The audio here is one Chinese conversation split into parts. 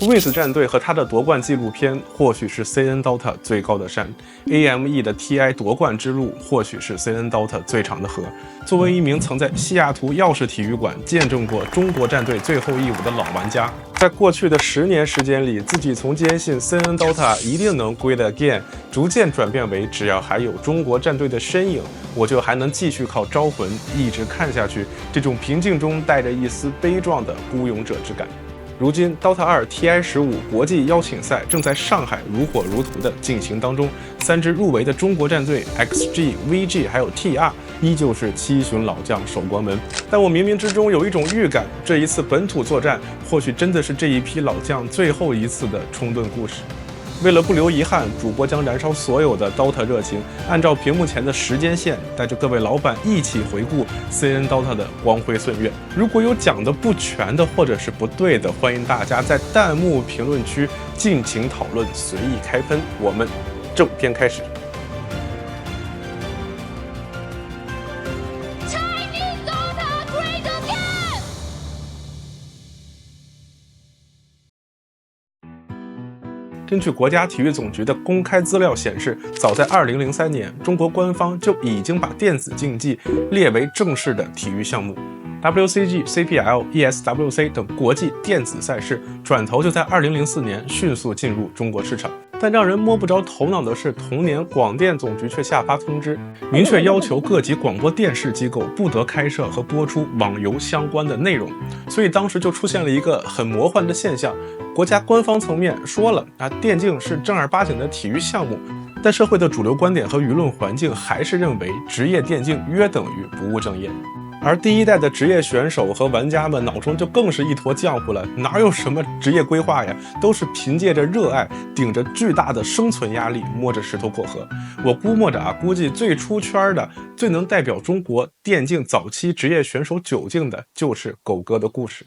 Wings 战队和他的夺冠纪录片或许是 CN Dota 最高的山 ，AME 的 TI 夺冠之路或许是 CN Dota 最长的河。作为一名曾在西雅图钥匙体育馆见证过中国战队最后一舞的老玩家，在过去的10年时间里，自己从坚信 CN Dota 一定能归的 again， 逐渐转变为只要还有中国战队的身影，我就还能继续靠招魂一直看下去。这种平静中带着一丝悲壮的孤勇者之感。如今 Dota 2 TI15 国际邀请赛正在上海如火如荼地进行当中，3支入围的中国战队 XG、VG 还有 TR 依旧是七旬老将守国门。但我冥冥之中有一种预感，这一次本土作战或许真的是这一批老将最后一次的冲盾故事。为了不留遗憾，主播将燃烧所有的 Dota 热情，按照屏幕前的时间线，带着各位老板一起回顾 CN Dota 的光辉岁月。如果有讲的不全的或者是不对的，欢迎大家在弹幕评论区尽情讨论，随意开喷。我们正片开始。根据国家体育总局的公开资料显示，早在2003年，中国官方就已经把电子竞技列为正式的体育项目。WCG、CPL、ESWC 等国际电子赛事转头就在2004年迅速进入中国市场。但让人摸不着头脑的是，同年广电总局却下发通知，明确要求各级广播电视机构不得开设和播出网游相关的内容。所以当时就出现了一个很魔幻的现象，国家官方层面说了电竞是正儿八经的体育项目，但社会的主流观点和舆论环境还是认为职业电竞约等于不务正业。而第一代的职业选手和玩家们脑中就更是一坨浆糊了，哪有什么职业规划呀，都是凭借着热爱，顶着巨大的生存压力，摸着石头过河。我估摸着估计最出圈的、最能代表中国电竞早期职业选手窘境的，就是狗哥的故事。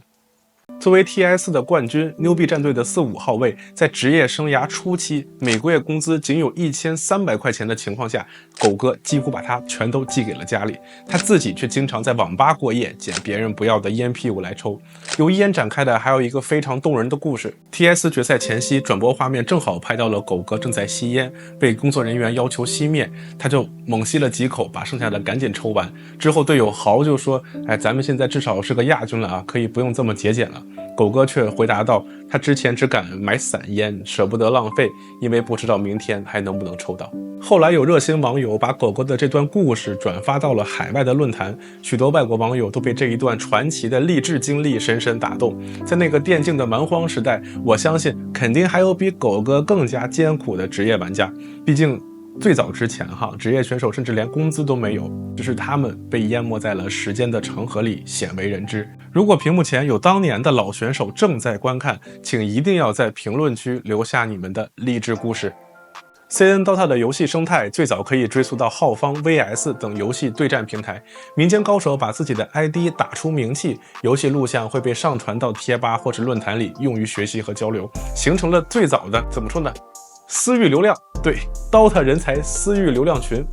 作为 TI4 的冠军，牛逼战队的4、5号位，在职业生涯初期，每个月工资仅有1300块钱的情况下，狗哥几乎把它全都寄给了家里，他自己却经常在网吧过夜，捡别人不要的烟屁股来抽。由一言展开的还有一个非常动人的故事。TI4 决赛前夕，转播画面正好拍到了狗哥正在吸烟，被工作人员要求熄灭，他就猛吸了几口，把剩下的赶紧抽完。之后队友豪就说：“咱们现在至少是个亚军了可以不用这么节俭了。”狗哥却回答道，他之前只敢买散烟，舍不得浪费，因为不知道明天还能不能抽到。后来有热心网友把狗哥的这段故事转发到了海外的论坛，许多外国网友都被这一段传奇的励志经历深深打动。在那个电竞的蛮荒时代，我相信肯定还有比狗哥更加艰苦的职业玩家，毕竟最早之前职业选手甚至连工资都没有，只是他们被淹没在了时间的长河里，鲜为人知。如果屏幕前有当年的老选手正在观看，请一定要在评论区留下你们的励志故事。CN Dota 的游戏生态最早可以追溯到浩方、VS 等游戏对战平台，民间高手把自己的 ID 打出名气，游戏录像会被上传到贴吧或者论坛里，用于学习和交流，形成了最早的怎么说呢？私域流量，对 Dota 人才私域流量群。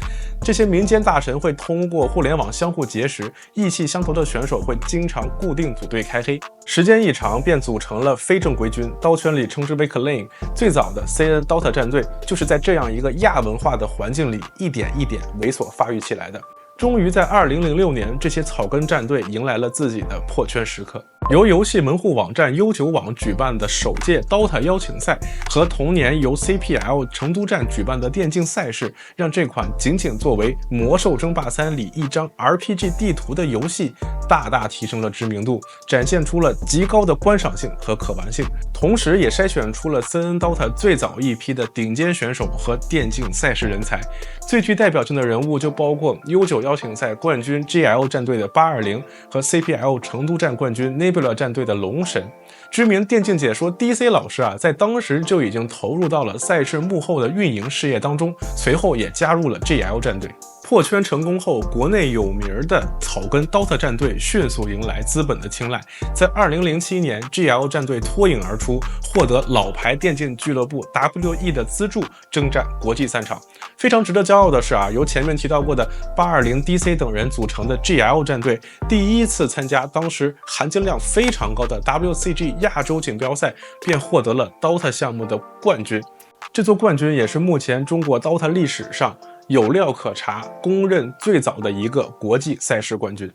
这些民间大神会通过互联网相互结识，意气相投的选手会经常固定组队开黑，时间一长便组成了非正规军，刀圈里称之为 clan。 最早的 CN Dota 战队就是在这样一个亚文化的环境里一点一点猥琐发育起来的。终于在2006年，这些草根战队迎来了自己的破圈时刻。由游戏门户网站悠久网举办的首届 Dota 邀请赛和同年由 CPL 成都站举办的电竞赛事，让这款仅仅作为《魔兽争霸3》里一张 RPG 地图的游戏大大提升了知名度，展现出了极高的观赏性和可玩性，同时也筛选出了 CN Dota 最早一批的顶尖选手和电竞赛事人才。最具代表性的人物就包括悠久邀请赛冠军 GL 战队的820和 CPL 成都站冠军 Nebula 战队的龙神。知名电竞解说 DC 老师在当时就已经投入到了赛事幕后的运营事业当中，随后也加入了 GL 战队。破圈成功后，国内有名的草根 DOTA 战队迅速迎来资本的青睐。在2007年 ，GL 战队脱颖而出，获得老牌电竞俱乐部 WE 的资助，征战国际赛场。非常值得骄傲的是由前面提到过的820 DC 等人组成的 GL 战队，第一次参加当时含金量非常高的 WCG 亚洲锦标赛，便获得了 DOTA 项目的冠军。这座冠军也是目前中国 DOTA 历史上有料可查，公认最早的一个国际赛事冠军。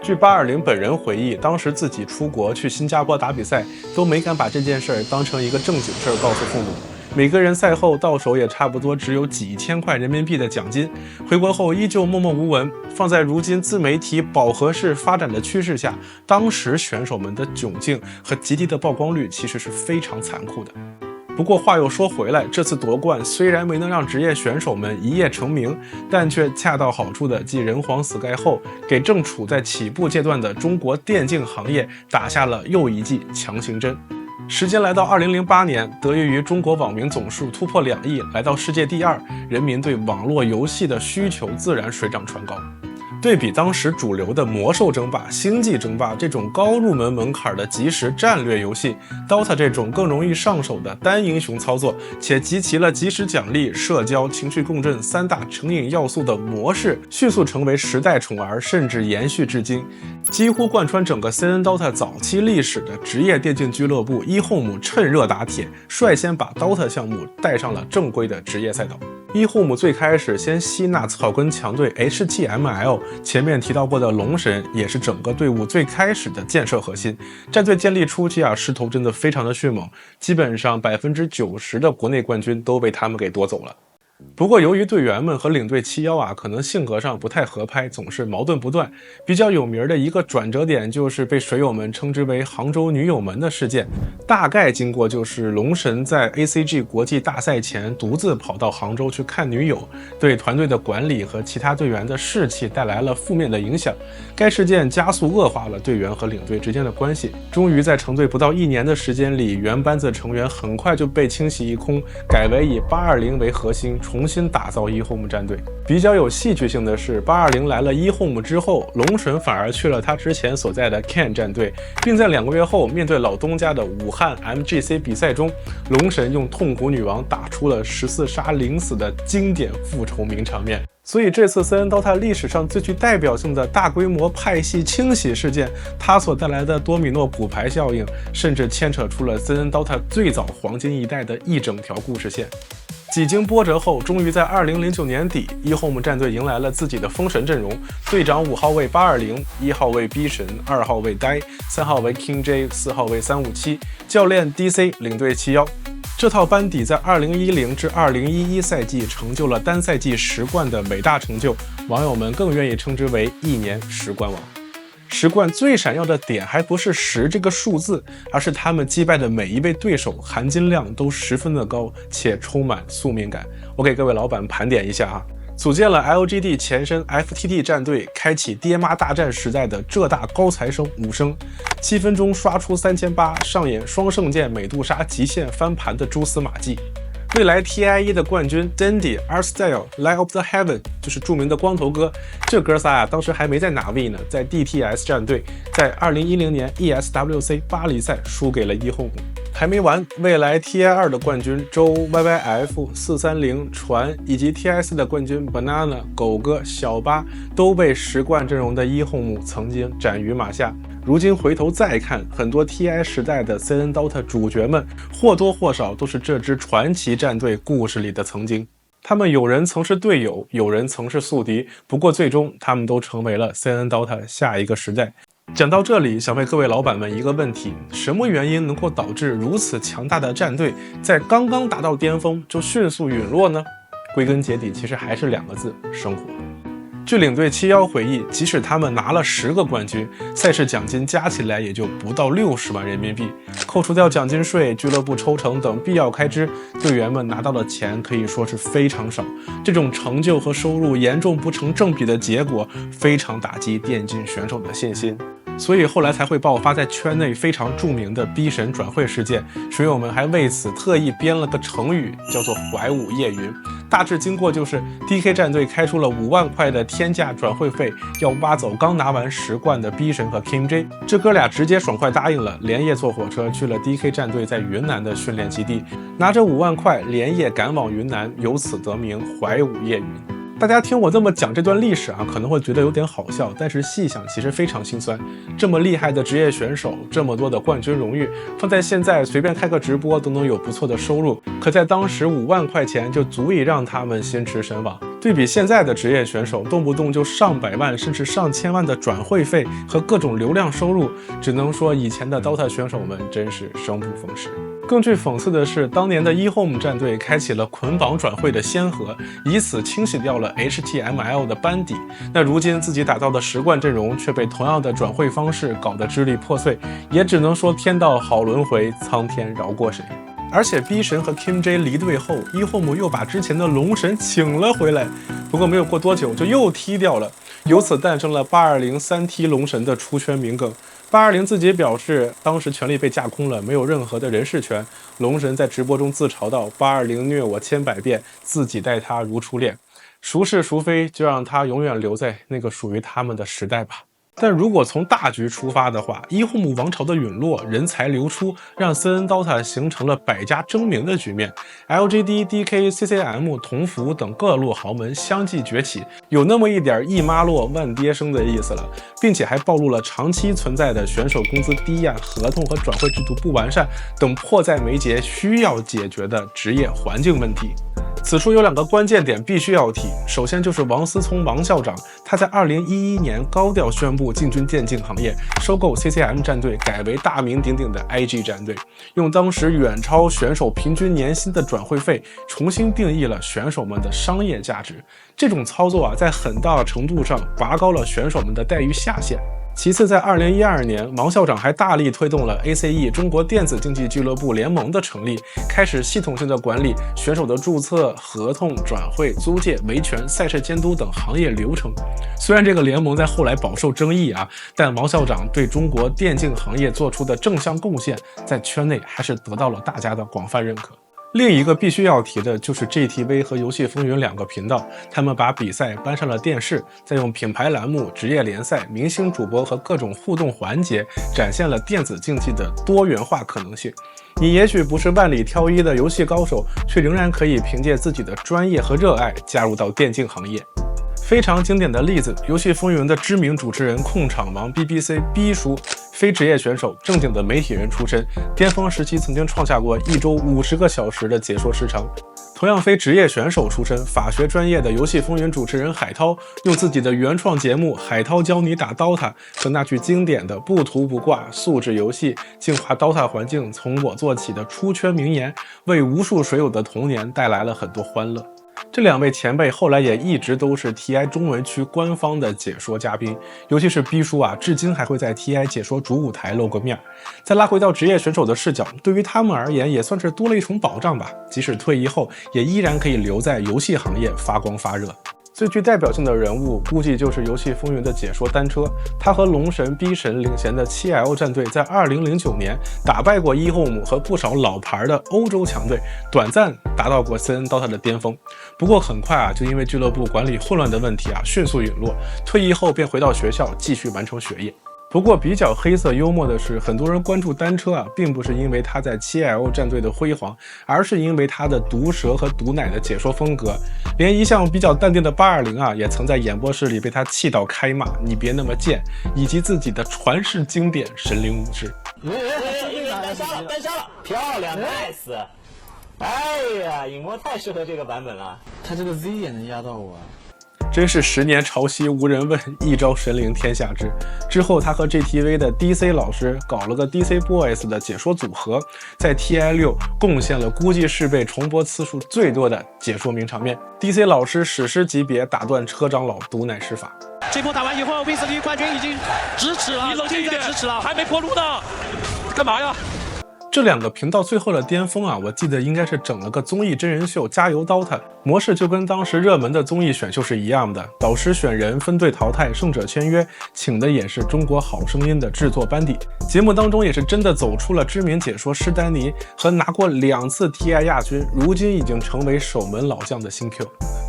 据820本人回忆，当时自己出国去新加坡打比赛，都没敢把这件事当成一个正经事告诉父母。每个人赛后到手也差不多只有几千块人民币的奖金，回国后依旧默默无闻。放在如今自媒体饱和式发展的趋势下，当时选手们的窘境和极低的曝光率其实是非常残酷的。不过话又说回来，这次夺冠虽然没能让职业选手们一夜成名，但却恰到好处的继人皇 Sky 后，给正处在起步阶段的中国电竞行业打下了又一剂强心针。时间来到2008年，得益于中国网民总数突破2亿，来到世界第2，人民对网络游戏的需求自然水涨船高。对比当时主流的魔兽争霸、星际争霸这种高入门门槛的即时战略游戏， DOTA 这种更容易上手的单英雄操作，且集齐了即时奖励、社交、情绪共振3大成瘾要素的模式，迅速成为时代宠儿，甚至延续至今。几乎贯穿整个 CN DOTA 早期历史的职业电竞俱乐部eHome趁热打铁，率先把 DOTA 项目带上了正规的职业赛道。eHome 最开始先吸纳草根强队 H7ML， 前面提到过的龙神也是整个队伍最开始的建设核心。战队建立初期势头真的非常的迅猛，基本上90%的国内冠军都被他们给夺走了。不过由于队员们和领队711可能性格上不太合拍，总是矛盾不断。比较有名的一个转折点就是被水友们称之为杭州女友门的事件，大概经过就是龙神在 ACG 国际大赛前独自跑到杭州去看女友，对团队的管理和其他队员的士气带来了负面的影响。该事件加速恶化了队员和领队之间的关系，终于在成队不到1年的时间里，原班子成员很快就被清洗一空，改为以820为核心重新打造eHome战队。比较有戏剧性的是，820来了eHome之后，龙神反而去了他之前所在的 CAN 战队，并在2个月后面对老东家的武汉 MGC 比赛中，龙神用痛苦女王打出了14杀0死的经典复仇名场面。所以这次 CN DOTA 历史上最具代表性的大规模派系清洗事件，它所带来的多米诺骨牌效应，甚至牵扯出了 CN DOTA 最早黄金一代的一整条故事线。几经波折后，终于在2009年底，eHome战队迎来了自己的封神阵容。队长5号位820， 1号位 B 神， 2号位 Dai， 3号位 King J， 4号位357，教练 DC， 领队711。这套班底在2010至2011赛季成就了单赛季10冠的伟大成就，网友们更愿意称之为一年10冠王。10冠最闪耀的点还不是10这个数字，而是他们击败的每一位对手含金量都十分的高，且充满宿命感。我给各位老板盘点一下组建了 LGD 前身 FTD 战队，开启爹妈大战时代的浙大高材生武生，7分钟刷出3800，上演双圣剑美杜莎极限翻盘的蛛丝马迹。未来 TIE 的冠军 Dandy、Artstyle、Light of the Heaven 就是著名的光头哥，这哥仨当时还没在哪位呢，在 DTS 战队，在2010年 ESWC 巴黎赛输给了eHome。还没完，未来 TI2 的冠军周 YYF、430船以及 TI4 的冠军 Banana、狗哥、小巴都被10冠阵容的eHome曾经斩于马下。如今回头再看，很多 TI 时代的 CN DOTA 主角们或多或少都是这支传奇战队故事里的曾经。他们有人曾是队友，有人曾是宿敌，不过最终他们都成为了 CN DOTA 下一个时代。讲到这里，想问各位老板们一个问题：什么原因能够导致如此强大的战队在刚刚达到巅峰就迅速陨落呢？归根结底，其实还是2个字：生活。据领队711回忆，即使他们拿了10个冠军，赛事奖金加起来也就不到60万人民币，扣除掉奖金税、俱乐部抽成等必要开支，队员们拿到的钱可以说是非常少。这种成就和收入严重不成正比的结果，非常打击电竞选手的信心。所以后来才会爆发在圈内非常著名的逼神转会事件，水友们还为此特意编了个成语，叫做怀武夜云。大致经过就是 DK 战队开出了5万块的天价转会费，要挖走刚拿完10冠的 B 神和 KimJ， 这哥俩直接爽快答应了，连夜坐火车去了 DK 战队在云南的训练基地，拿着5万块连夜赶往云南，由此得名怀武夜云。大家听我这么讲这段历史啊，可能会觉得有点好笑，但是细想其实非常心酸。这么厉害的职业选手，这么多的冠军荣誉，放在现在随便开个直播都能有不错的收入，可在当时5万块钱就足以让他们心驰神往。对比现在的职业选手，动不动就上百万甚至上千万的转会费和各种流量收入，只能说以前的 DOTA 选手们真是生不逢时。更具讽刺的是，当年的 eHome 战队开启了捆绑转会的先河，以此清洗掉了 HTML 的班底。那如今自己打造的10冠阵容却被同样的转会方式搞得支离破碎，也只能说天道好轮回，苍天饶过谁。而且 B 神和 KimJ 离队后，eHome 又把之前的龙神请了回来，不过没有过多久就又踢掉了，由此诞生了820 3T 龙神的出圈名梗。820自己表示，当时权力被架空了，没有任何的人事权。龙神在直播中自嘲道：“820虐我千百遍，自己待他如初恋。孰是孰非，就让他永远留在那个属于他们的时代吧。”但如果从大局出发的话，eHome 王朝的陨落，人才流出，让 CN DOTA 形成了百家争鸣的局面。LGD、DK、CCM、同福等各路豪门相继崛起，有那么一点一妈落万爹生的意思了，并且还暴露了长期存在的选手工资低呀、合同和转会制度不完善等迫在眉睫需要解决的职业环境问题。此处有2个关键点必须要提，首先就是王思聪王校长，他在2011年高调宣布进军电竞行业，收购 CCM 战队，改为大名鼎鼎的 IG 战队，用当时远超选手平均年薪的转会费，重新定义了选手们的商业价值。这种操作啊，在很大程度上拔高了选手们的待遇下限。其次，在2012年，王校长还大力推动了 ACE 中国电子竞技俱乐部联盟的成立，开始系统性的管理选手的注册、合同、转会、租借、维权、赛事监督等行业流程。虽然这个联盟在后来饱受争议啊，但王校长对中国电竞行业做出的正向贡献，在圈内还是得到了大家的广泛认可。另一个必须要提的就是 GTV 和游戏风云2个频道，他们把比赛搬上了电视，再用品牌栏目、职业联赛、明星主播和各种互动环节，展现了电子竞技的多元化可能性。你也许不是万里挑一的游戏高手，却仍然可以凭借自己的专业和热爱加入到电竞行业。非常经典的例子，游戏风云的知名主持人控场王 BBC B 叔，非职业选手，正经的媒体人出身，巅峰时期曾经创下过1周50个小时的解说时长。同样非职业选手出身，法学专业的游戏风云主持人海涛，用自己的原创节目《海涛教你打 DOTA》和那句经典的不图不挂、素质游戏、净化 DOTA 环境从我做起的出圈名言，为无数水友的童年带来了很多欢乐。这2位前辈后来也一直都是 TI 中文区官方的解说嘉宾，尤其是 B 叔啊，至今还会在 TI 解说主舞台露个面。再拉回到职业选手的视角，对于他们而言也算是多了一重保障吧，即使退役后也依然可以留在游戏行业发光发热。最具代表性的人物估计就是游戏风云的解说单车，他和龙神 B 神领衔的 7L 战队在2009年打败过 eHome 和不少老牌的欧洲强队，短暂达到过 CN DOTA 的巅峰。不过很快啊，就因为俱乐部管理混乱的问题啊，迅速陨落。退役后便回到学校继续完成学业。不过比较黑色幽默的是，很多人关注单车啊，并不是因为他在 7L 战队的辉煌，而是因为他的毒舌和毒奶的解说风格。连一向比较淡定的820啊，也曾在演播室里被他气到开骂，你别那么贱，以及自己的传世经典神灵武士。单杀了，漂亮 ，nice。哎呀，影魔太适合这个版本了，他这个 Z 也能压到我啊。真是10年潮汐无人问，一朝神灵天下知。之后他和 GTV 的 DC 老师搞了个 DC Boys 的解说组合，在 TI6 贡献了估计是被重播次数最多的解说名场面。DC 老师史诗级别打断车长老毒奶施法。这波打完以后，威斯利冠军已经咫尺了，你冷静一点，咫尺了，还没破路呢，干嘛呀？这两个频道最后的巅峰啊，我记得应该是整了个综艺真人秀《加油 DOTA》，模式就跟当时热门的综艺选秀是一样的，导师选人，分队淘汰，胜者签约，请的也是中国好声音的制作班底。节目当中也是真的走出了知名解说施丹尼和拿过2次 TI 亚军，如今已经成为守门老将的新 Q。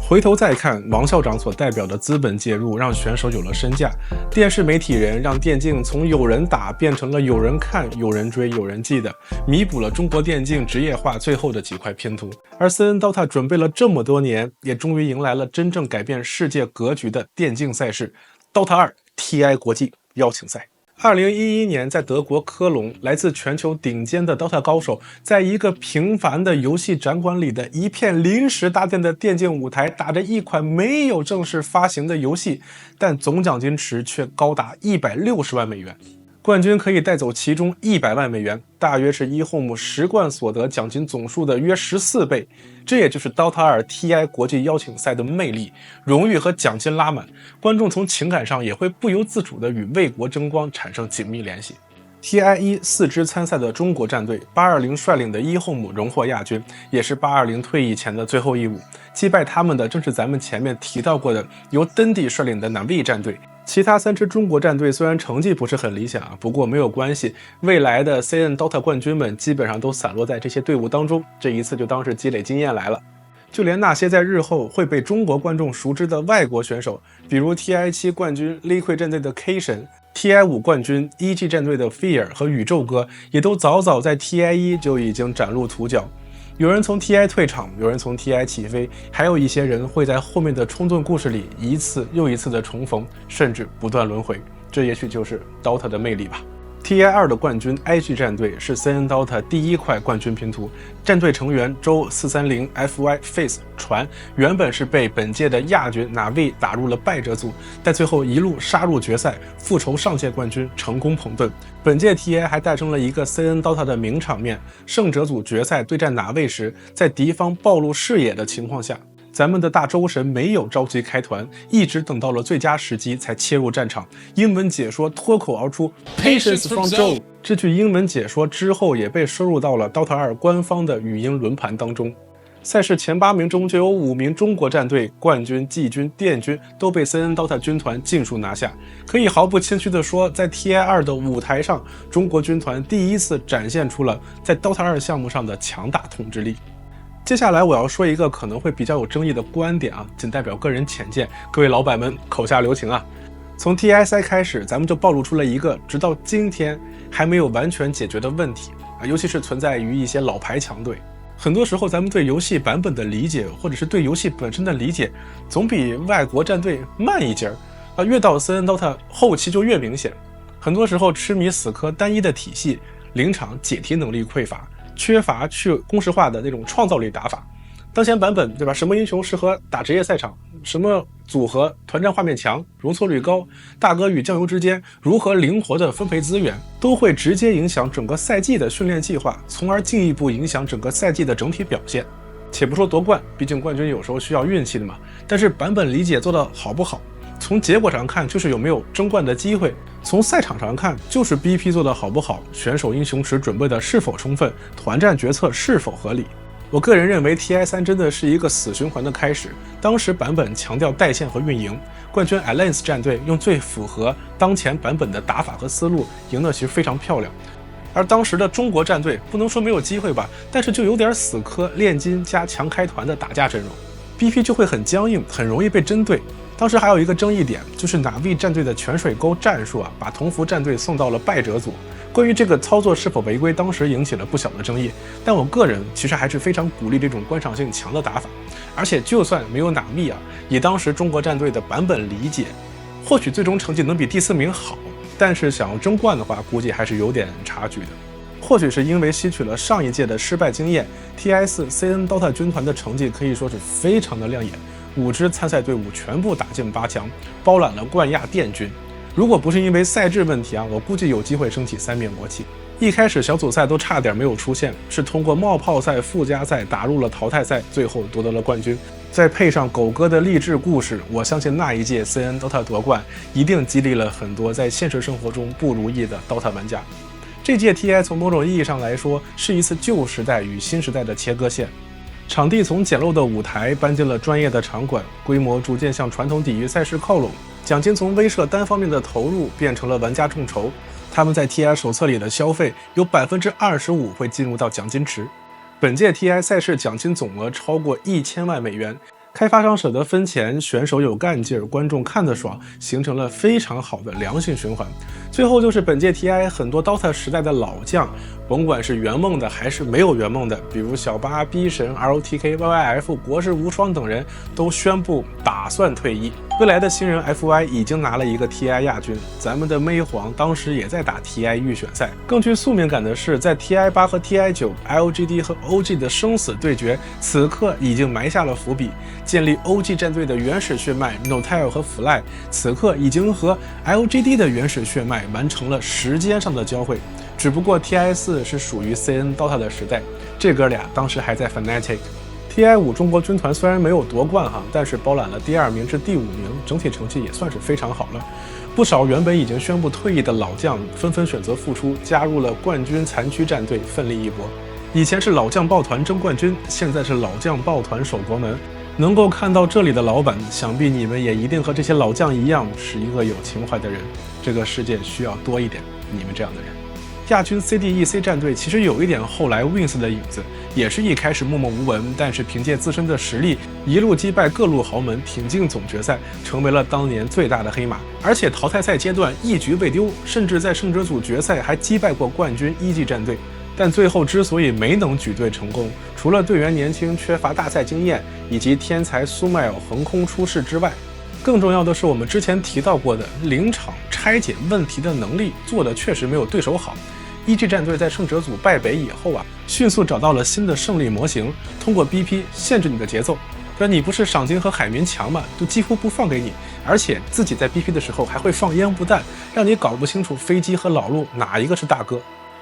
回头再看王校长所代表的资本介入，让选手有了身价，电视媒体人让电竞从有人打变成了有人看、有人追、有人记的，弥补了中国电竞职业化最后的几块拼图。而 CN DOTA 准备了这么多年，也终于迎来了真正改变世界格局的电竞赛事 DOTA 2 TI 国际邀请赛。2011年，在德国科隆，来自全球顶尖的 DOTA 高手，在一个平凡的游戏展馆里的一片临时搭建的电竞舞台，打着一款没有正式发行的游戏，但总奖金池却高达160万美元。冠军可以带走其中100万美元，大约是eHome10冠所得奖金总数的约14倍。这也就是 DOTA 2 TI 国际邀请赛的魅力，荣誉和奖金拉满，观众从情感上也会不由自主地与为国争光产生紧密联系。TI 4支参赛的中国战队820率领的eHome荣获亚军，也是820退役前的最后一舞。击败他们的正是咱们前面提到过的由登地率领的 Navi 战队。其他3支中国战队虽然成绩不是很理想啊，不过没有关系，未来的 CN DOTA 冠军们基本上都散落在这些队伍当中，这一次就当是积累经验来了。就连那些在日后会被中国观众熟知的外国选手，比如 TI 7冠军 Liquid 战队的 K 神、TI 5冠军 EG 战队的 Fear 和宇宙哥，也都早早在 TI 1就已经崭露头角。有人从 TI 退场，有人从 TI 起飞，还有一些人会在后面的冲盾故事里一次又一次的重逢，甚至不断轮回。这也许就是 DOTA 的魅力吧。TI 2的冠军 IG 战队是 CN DOTA 第1块冠军拼图，战队成员周430 FY Face 传原本是被本届的亚军 Navi 打入了败者组，但最后一路杀入决赛，复仇上届冠军，成功捧盾。本届 TI 还诞生了一个 CN DOTA 的名场面，胜者组决赛对战Navi时，在敌方暴露视野的情况下，咱们的大周神没有着急开团，一直等到了最佳时机才切入战场。英文解说脱口而出 Patience from Joe， 这句英文解说之后也被收入到了 DOTA 2官方的语音轮盘当中。赛事前8名中就有5名中国战队冠军、季军、殿军都被 CN DOTA 军团尽数拿下。可以毫不谦虚地说，在 TI 2的舞台上，中国军团第一次展现出了在 DOTA 2项目上的强大统治力。接下来我要说一个可能会比较有争议的观点啊，仅代表个人浅见，各位老板们口下留情啊。从 TI 赛开始，咱们就暴露出了一个直到今天还没有完全解决的问题啊，尤其是存在于一些老牌强队。很多时候咱们对游戏版本的理解，或者是对游戏本身的理解，总比外国战队慢一截啊，越到 CN DOTA 后期就越明显。很多时候痴迷死磕单一的体系，临场解题能力匮乏，缺乏去公式化的那种创造力打法。当前版本对吧？什么英雄适合打职业赛场？什么组合团战画面强、容错率高？大哥与酱油之间如何灵活的分配资源，都会直接影响整个赛季的训练计划，从而进一步影响整个赛季的整体表现。且不说夺冠，毕竟冠军有时候需要运气的嘛。但是版本理解做得好不好，从结果上看就是有没有争冠的机会，从赛场上看就是 BP 做得好不好，选手英雄池准备的是否充分，团战决策是否合理。我个人认为 TI 3真的是一个死循环的开始。当时版本强调带线和运营，冠军 Alliance 战队用最符合当前版本的打法和思路赢得其实非常漂亮。而当时的中国战队不能说没有机会吧，但是就有点死磕炼金加强开团的打架阵容， BP 就会很僵硬，很容易被针对。当时还有一个争议点，就是 Navi 战队的泉水沟战术啊，把同服战队送到了败者组。关于这个操作是否违规，当时引起了不小的争议。但我个人其实还是非常鼓励这种观赏性强的打法。而且就算没有 Navi 啊，以当时中国战队的版本理解，或许最终成绩能比第4名好，但是想要争冠的话，估计还是有点差距的。或许是因为吸取了上一届的失败经验， TI 4 CN DOTA 军团的成绩可以说是非常的亮眼，5支参赛队伍全部打进8强，包揽了冠亚殿军。如果不是因为赛制问题啊，我估计有机会升起3面国旗。一开始小组赛都差点没有出现，是通过冒泡赛、附加赛打入了淘汰赛，最后夺得了冠军。再配上狗哥的励志故事，我相信那一届 CN DOTA 夺冠一定激励了很多在现实生活中不如意的 DOTA 玩家。这届 TI 从某种意义上来说是一次旧时代与新时代的切割线，场地从简陋的舞台搬进了专业的场馆，规模逐渐向传统体育赛事靠拢，奖金从威慑单方面的投入变成了玩家众筹，他们在 TI 手册里的消费有 25% 会进入到奖金池。本届 TI 赛事奖金总额超过1000万美元，开发商舍得分钱，选手有干劲儿，观众看得爽，形成了非常好的良性循环。最后就是本届 TI 很多 DOTA 时代的老将，甭管是圆梦的还是没有圆梦的，比如小八、逼神、LTK、YYF、国士无双等人都宣布打算退役。未来的新人 FY 已经拿了一个 TI 亚军，咱们的妹皇当时也在打 TI 预选赛。更具宿命感的是，在 TI 8和 TI 9 LGD 和 OG 的生死对决，此刻已经埋下了伏笔。建立 OG 战队的原始血脉 Notile 和 Fly， 此刻已经和 LGD 的原始血脉完成了时间上的交汇。只不过 TI 4是属于 CN DOTA 的时代，这哥俩当时还在 Fnatic。TI 5中国军团虽然没有夺冠但是包揽了第2名至第5名，整体成绩也算是非常好了。不少原本已经宣布退役的老将纷纷选择复出，加入了冠军残区战队，奋力一搏。以前是老将抱团争冠军，现在是老将抱团守国门。能够看到这里的老板，想必你们也一定和这些老将一样，是一个有情怀的人。这个世界需要多一点你们这样的人。亚军 CDEC 战队其实有一点后来 Wings 的影子，也是一开始默默无闻，但是凭借自身的实力，一路击败各路豪门，挺进总决赛，成为了当年最大的黑马。而且淘汰赛阶段一局未丢，甚至在胜者组决赛还击败过冠军1G战队。但最后之所以没能举队成功，除了队员年轻缺乏大赛经验，以及天才苏迈尔横空出世之外，更重要的是我们之前提到过的临场拆解问题的能力做的确实没有对手好。1G 战队在胜者组败北以后迅速找到了新的胜利模型，通过 BP 限制你的节奏。你不是赏金和海绵强吗？就几乎不放给你，而且自己在 BP 的时候还会放烟雾弹，让你搞不清楚飞机和老陆哪一个是大哥。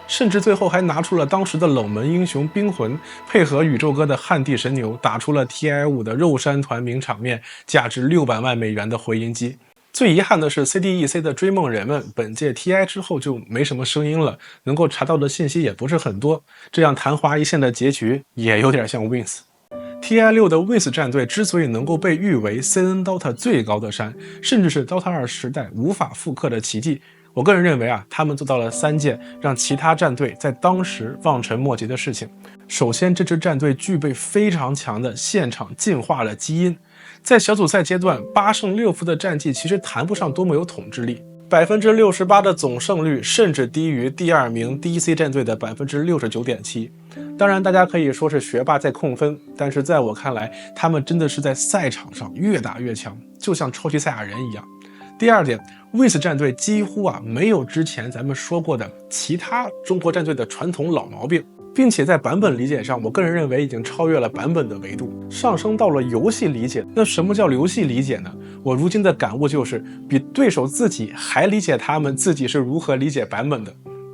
甚至最后还拿出了当时的冷门英雄冰魂，配合宇宙哥的旱地神牛，打出了 TI 5的肉山团名场面，价值600万美元的回音机。最遗憾的是 CDEC 的追梦人们，本届 TI 之后就没什么声音了，能够查到的信息也不是很多，这样昙花一现的结局也有点像 Wings。TI 6的 Wings 战队之所以能够被誉为 CN DOTA 最高的山，甚至是 DOTA 2时代无法复刻的奇迹，我个人认为他们做到了3件让其他战队在当时望尘莫及的事情。首先，这支战队具备非常强的现场进化的基因，在小组赛阶段8胜6负的战绩其实谈不上多么有统治力，68%的总胜率甚至低于第2名 DC 战队的 69.7%。当然大家可以说是学霸在控分，但是在我看来，他们真的是在赛场上越打越强，就像超级赛亚人一样。第二点 ，Wings 战队几乎没有之前咱们说过的其他中国战队的传统老毛病，并且在版本理解上，我个人认为已经超越了版本的维度，上升到了游戏理解。那什么叫游戏理解呢？我如今的感悟就是，比对手自己还理解他们自己是如何理解版本的。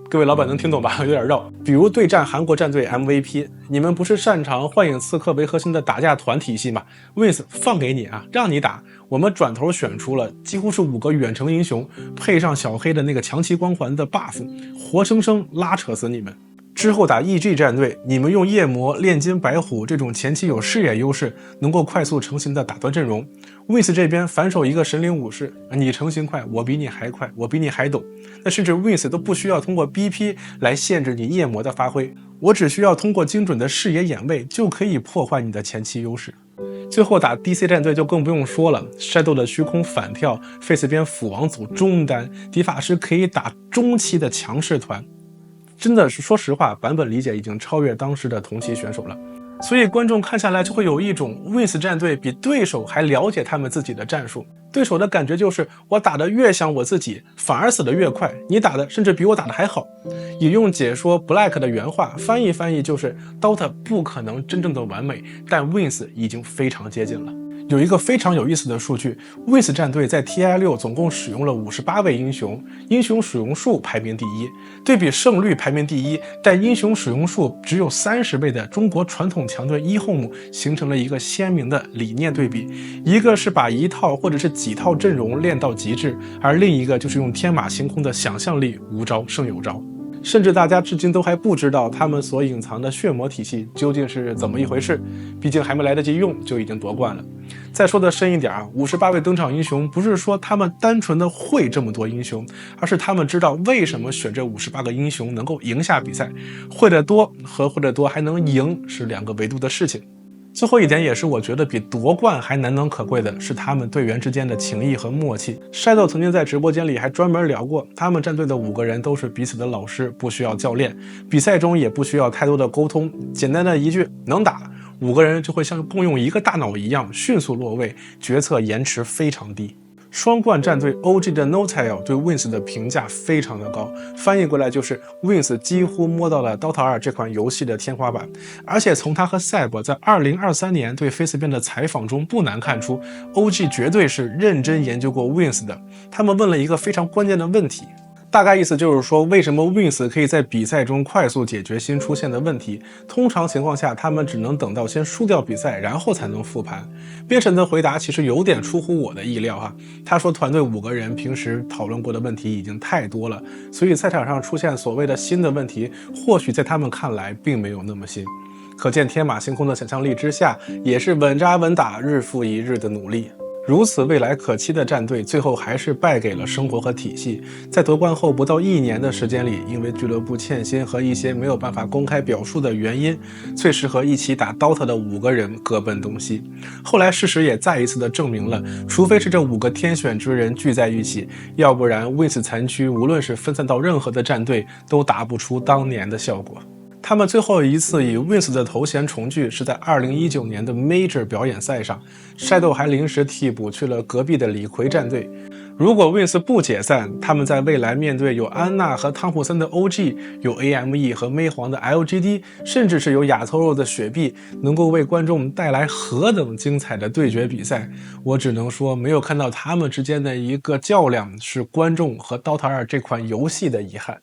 各位老板能听懂吧？有点绕。比如对战韩国战队 MVP， 你们不是擅长幻影刺客为核心的打架团体系吗？ Wings 放给你让你打。我们转头选出了几乎是5个远程英雄，配上小黑的那个强骑光环的 buff， 活生生拉扯死你们。之后打 EG 战队，你们用夜魔、炼金白虎这种前期有视野优势，能够快速成型的打断阵容。Wings 这边反手一个神灵武士，你成型快，我比你还快，我比你还懂。那甚至 Wings 都不需要通过 BP 来限制你夜魔的发挥，我只需要通过精准的视野眼位就可以破坏你的前期优势。最后打 DC 战队就更不用说了 ，Shadow 的虚空反跳 ，Face 边斧王组中单，迪法师可以打中期的强势团。真的是说实话，版本理解已经超越当时的同期选手了，所以观众看下来就会有一种 Wings 战队比对手还了解他们自己的战术。对手的感觉就是我打得越像我自己，反而死得越快，你打的甚至比我打的还好。引用解说 Black 的原话，翻译就是 DOTA 不可能真正的完美，但 Wings 已经非常接近了。有一个非常有意思的数据 ，Wings 战队在 TI 6总共使用了58位英雄，英雄使用数排名第一，对比胜率排名第一，但英雄使用数只有30位的中国传统强队eHome形成了一个鲜明的理念对比，一个是把一套或者是几套阵容练到极致，而另一个就是用天马行空的想象力无招胜有招。甚至大家至今都还不知道他们所隐藏的血魔体系究竟是怎么一回事，毕竟还没来得及用就已经夺冠了。再说的深一点58位登场英雄不是说他们单纯的会这么多英雄，而是他们知道为什么选这58个英雄能够赢下比赛。会得多和会得多还能赢是两个维度的事情。最后一点也是我觉得比夺冠还难能可贵的是他们队员之间的情谊和默契。Shadow 曾经在直播间里还专门聊过，他们战队的5个人都是彼此的老师，不需要教练，比赛中也不需要太多的沟通，简单的一句能打，5个人就会像共用一个大脑一样迅速落位，决策延迟非常低。双冠战队 OG 的 N0tail 对 Wings 的评价非常的高，翻译过来就是 Wings 几乎摸到了 Dota 2这款游戏的天花板。而且从他和 Seb 在2023年对 Faceben 的采访中不难看出， OG 绝对是认真研究过 Wings 的。他们问了一个非常关键的问题，大概意思就是说，为什么 Wings 可以在比赛中快速解决新出现的问题？通常情况下，他们只能等到先输掉比赛，然后才能复盘。编审的回答其实有点出乎我的意料哈。他说，团队5个人平时讨论过的问题已经太多了，所以赛场上出现所谓的新的问题，或许在他们看来并没有那么新。可见天马行空的想象力之下，也是稳扎稳打，日复一日的努力。如此未来可期的战队，最后还是败给了生活和体系。在夺冠后不到1年的时间里，因为俱乐部欠薪和一些没有办法公开表述的原因，最适合一起打 Dota 的5个人各奔东西。后来事实也再一次的证明了，除非是这5个天选之人聚在一起，要不然 Wings 残区无论是分散到任何的战队，都打不出当年的效果。他们最后一次以 Wings 的头衔重聚是在2019年的 Major 表演赛上， Shadow 还临时替补去了隔壁的李逵战队。如果 Wings 不解散，他们在未来面对有安娜和汤普森的 OG， 有 AME 和妹皇的 LGD， 甚至是有亚凑肉的雪碧，能够为观众带来何等精彩的对决比赛。我只能说，没有看到他们之间的一个较量，是观众和 Dota 2这款游戏的遗憾。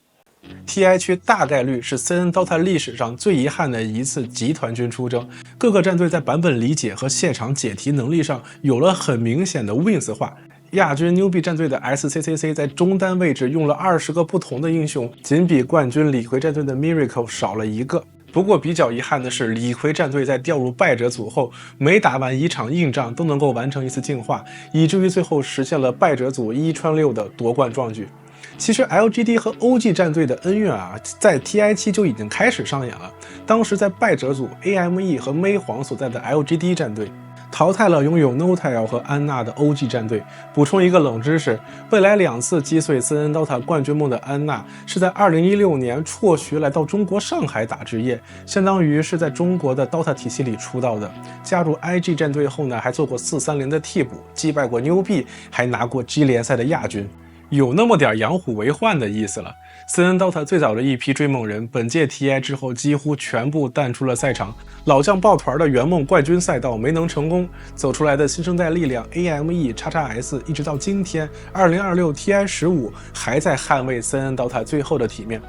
TI 区大概率是 CN Dota 历史上最遗憾的一次集团军出征，各个战队在版本理解和现场解题能力上有了很明显的 Wings 化。亚军 Newbie 战队的 SCCC 在中单位置用了20个不同的英雄，仅比冠军李逵战队的 Miracle 少了1个。不过比较遗憾的是，李逵战队在掉入败者组后，每打完1场硬仗都能够完成一次净化，以至于最后实现了败者组1穿6的夺冠壮举。其实 LGD 和 OG 战队的恩怨在 TI 期就已经开始上演了。当时在败者组 AME 和妹皇所在的 LGD 战队淘汰了拥有 N0tail 和安娜的 OG 战队。补充一个冷知识，未来2次击碎 CN Dota 冠军梦的安娜是在2016年辍学来到中国上海打职业，相当于是在中国的 Dota 体系里出道的。加入 IG 战队后呢，还做过430的替补，击败过 Newbie， 还拿过 G 联赛的亚军。有那么点养虎为患的意思了。CN Dota 最早的一批追梦人，本届 TI 之后几乎全部淡出了赛场，老将抱团的圆梦冠军赛道没能成功，走出来的新生代力量 AME、XXS 一直到今天2026 TI 15还在捍卫 CN Dota 最后的体面。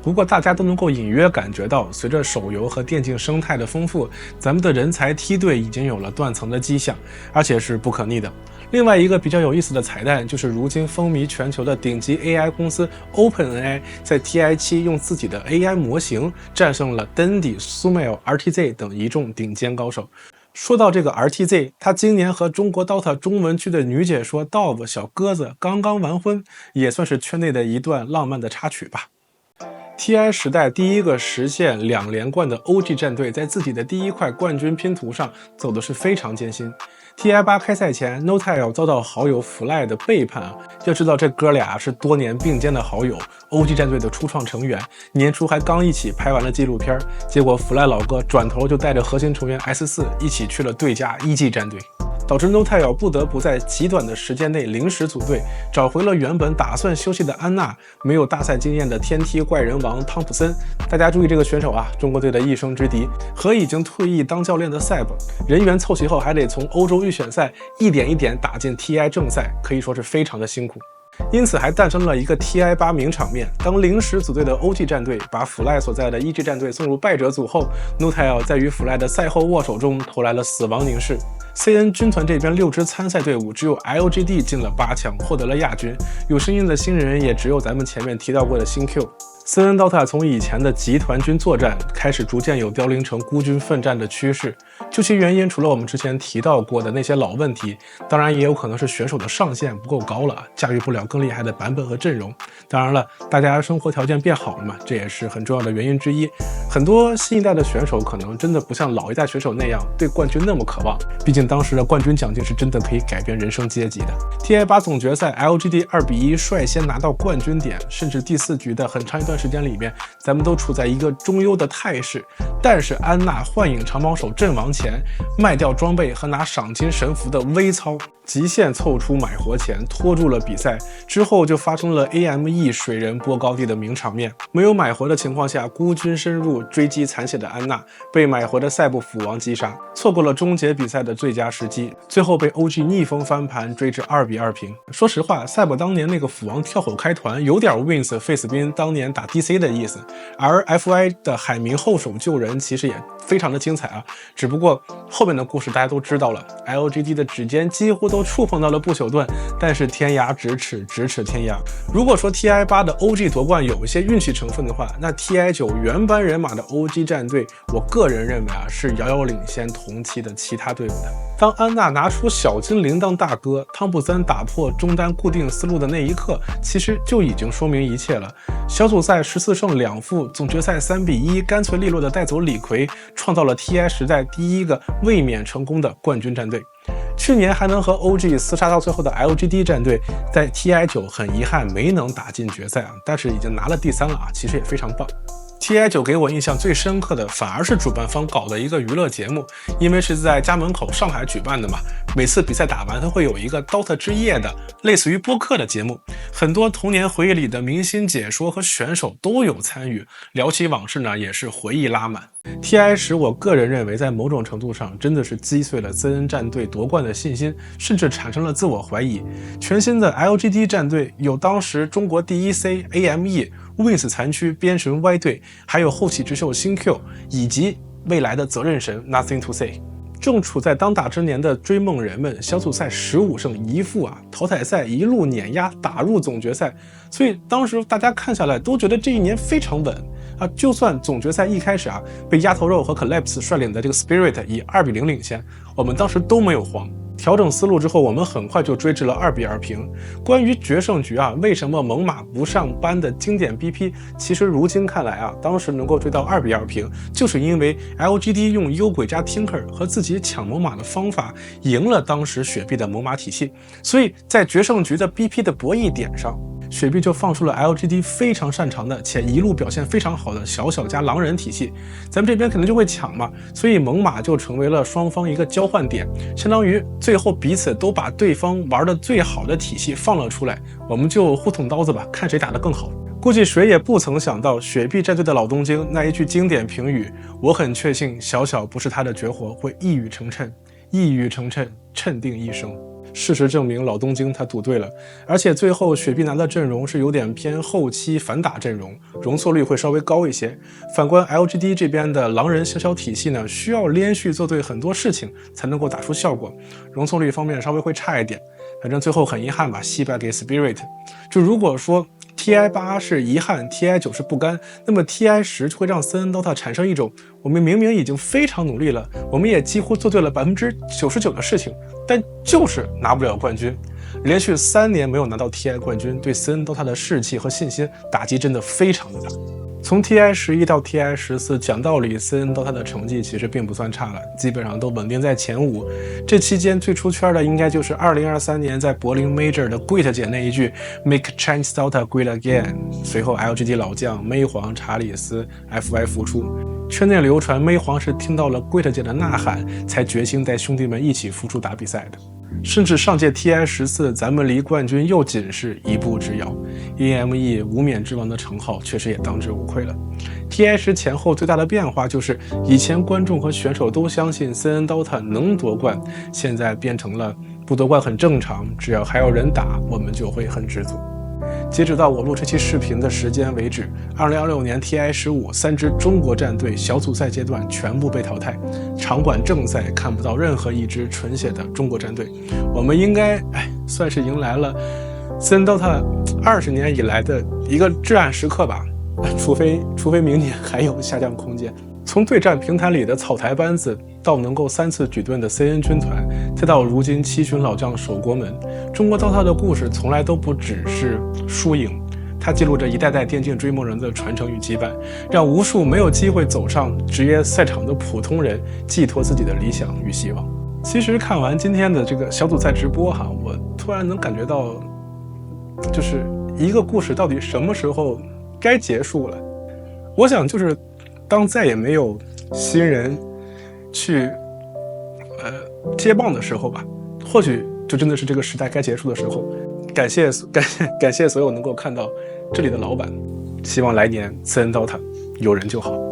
不过大家都能够隐约感觉到，随着手游和电竞生态的丰富，咱们的人才梯队已经有了断层的迹象，而且是不可逆的。另外一个比较有意思的彩蛋，就是如今风靡全球的顶级 AI 公司 OpenAI 在 TI 期用自己的 AI 模型战胜了 Dendi、Sumail、RTZ 等一众顶尖高手。说到这个 RTZ， 他今年和中国 Dota 中文区的女解说 Dove 小鸽子刚刚完婚，也算是圈内的一段浪漫的插曲吧。TI 时代第一个实现2连冠的 OG 战队，在自己的第一块冠军拼图上走的是非常艰辛。TI 8开赛前 N0tail 遭到好友 Fly 的背叛要知道这哥俩是多年并肩的好友， OG 战队的初创成员，年初还刚一起拍完了纪录片，结果 Fly 老哥转头就带着核心成员 S4 一起去了对家1G 战队，导致 N0tail 不得不在极短的时间内临时组队，找回了原本打算休息的安娜，没有大赛经验的天梯怪人王汤普森。大家注意这个选手中国队的一生之敌，和已经退役当教练的 Seb， 人员凑齐后还得从欧洲预选赛一点一点打进 TI 正赛，可以说是非常的辛苦。因此还诞生了一个 TI 8名场面，当临时组队的 OG 战队把 Fly 所在的 1G 战队送入败者组后， N0tail 在与 Fly 的赛后握手中投来了死亡凝视。CN 军团这边6支参赛队伍只有 LGD 进了8强，获得了亚军。有声音的新人也只有咱们前面提到过的新 Q。森恩DOTA从以前的集团军作战开始，逐渐有凋零成孤军奋战的趋势。究其原因，除了我们之前提到过的那些老问题，当然也有可能是选手的上限不够高了，驾驭不了更厉害的版本和阵容。当然了，大家生活条件变好了嘛，这也是很重要的原因之一。很多新一代的选手可能真的不像老一代选手那样对冠军那么渴望，毕竟当时的冠军奖金是真的可以改变人生阶级的。TI8 总决赛 LGD 2-1率先拿到冠军点，甚至第4局的很长一段时间里面，咱们都处在一个中优的态势。但是安娜幻影长矛手阵亡前，卖掉装备和拿赏金神符的微操，极限凑出买活钱，拖住了比赛。之后就发生了 AME 水人波高地的名场面。没有买活的情况下，孤军深入追击残血的安娜，被买活的赛博斧王击杀，错过了终结比赛的最佳时机，最后被 OG 逆风翻盘，追至2-2平。说实话，赛博当年那个斧王跳口开团有点 Wins 费斯宾当年打 DC 的意思，而 FY 的海明后手救人其实也非常的精彩啊，只不过后面的故事大家都知道了， LGD 的指尖几乎都触碰到了不朽盾，但是天涯咫尺，咫尺天涯。如果说 TI8 的 OG 夺冠有一些运气成分的话，那 TI9 原班人马的 OG 战队，我个人认为啊，是遥遥领先同期的其他队伍的。当安娜拿出小精灵当大哥，汤普森打破中单固定思路的那一刻，其实就已经说明一切了。小组赛14胜2负，总决赛3-1，干脆利落的带走李逵，创造了 TI 时代第一个卫冕成功的冠军战队。去年还能和 OG 厮杀到最后的 LGD 战队，在 TI9 很遗憾没能打进决赛啊，但是已经拿了第3了啊，其实也非常棒。TI9 给我印象最深刻的反而是主办方搞的一个娱乐节目，因为是在家门口上海举办的嘛，每次比赛打完它会有一个 DOTA 之夜的类似于播客的节目，很多童年回忆里的明星解说和选手都有参与，聊起往事呢也是回忆拉满。TI10我个人认为在某种程度上真的是击碎了森恩战队夺冠的信心，甚至产生了自我怀疑。全新的 LGD 战队有当时中国第一 C AME、Wins 残区边神 Y 队，还有后起之秀新 Q， 以及未来的责任神 Nothing to say。正处在当打之年的追梦人们，小组赛15胜1负啊，淘汰赛一路碾压打入总决赛，所以当时大家看下来都觉得这一年非常稳啊。就算总决赛一开始啊被鸭头肉和 Collapse 率领的这个 Spirit 以2-0领先，我们当时都没有慌。调整思路之后，我们很快就追至了2-2平。关于决胜局啊，为什么猛犸不上班的经典 BP， 其实如今看来啊，当时能够追到2-2平，就是因为 LGD 用幽鬼加 Tinker 和自己抢猛犸的方法赢了当时雪碧的猛犸体系，所以在决胜局的 BP 的博弈点上，雪碧就放出了 LGD 非常擅长的且一路表现非常好的小小加狼人体系，咱们这边肯定就会抢嘛，所以猛犸就成为了双方一个交换点，相当于最后彼此都把对方玩的最好的体系放了出来，我们就互捅刀子吧，看谁打得更好。估计谁也不曾想到，雪碧战队的老东京那一句经典评语，我很确信小小不是他的绝活，会一语成谶，一语成谶，谶定一生。事实证明，老东京他赌对了，而且最后雪碧拿的阵容是有点偏后期反打阵容，容错率会稍微高一些。反观 LGD 这边的狼人小小体系呢，需要连续做对很多事情才能够打出效果，容错率方面稍微会差一点。反正最后很遗憾吧，惜败给 Spirit。就如果说 TI8 是遗憾， TI9 是不甘，那么 TI10 就会让森恩 DOTA 产生一种，我们明明已经非常努力了，我们也几乎做对了99%的事情，但就是拿不了冠军。连续3年没有拿到 TI 冠军，对森恩 DOTA 的士气和信心打击真的非常的大。从 TI11 到 TI14， 讲道理，森恩 DOTA 的成绩其实并不算差了，基本上都稳定在前5。这期间最出圈的应该就是2023年在柏林 Major 的 Great 姐那一句 Make Chinese DOTA Great Again。随后 LGD 老将妹皇查理斯 FY 复出，圈内流传妹皇是听到了 Great 姐的呐喊，才决心带兄弟们一起复出打比赛的。甚至上届 TI14， 咱们离冠军又仅是一步之遥。AME 无冕之王的称号确实也当之无愧了。TI10前后最大的变化就是，以前观众和选手都相信森恩 DOTA 能夺冠，现在变成了不夺冠很正常，只要还有人打，我们就会很知足。截止到我录这期视频的时间为止，2026年 TI15 3支中国战队小组赛阶段全部被淘汰，场馆正赛看不到任何一支纯血的中国战队。我们应该算是迎来了森恩 DOTA 20年以来的一个至暗时刻吧。除非明年还有下降空间。从对战平台里的草台班子，到能够3次举盾的 CN 军团，再到如今7群老将守国门，中国 DOTA 的故事从来都不只是输赢，它记录着一代代电竞追梦人的传承与羁绊，让无数没有机会走上职业赛场的普通人寄托自己的理想与希望。其实看完今天的这个小组赛直播哈，我突然能感觉到，就是一个故事到底什么时候该结束了。我想就是当再也没有新人去接棒的时候吧，或许就真的是这个时代该结束的时候。感谢所有能够看到这里的老板，希望来年CN DOTA有人就好。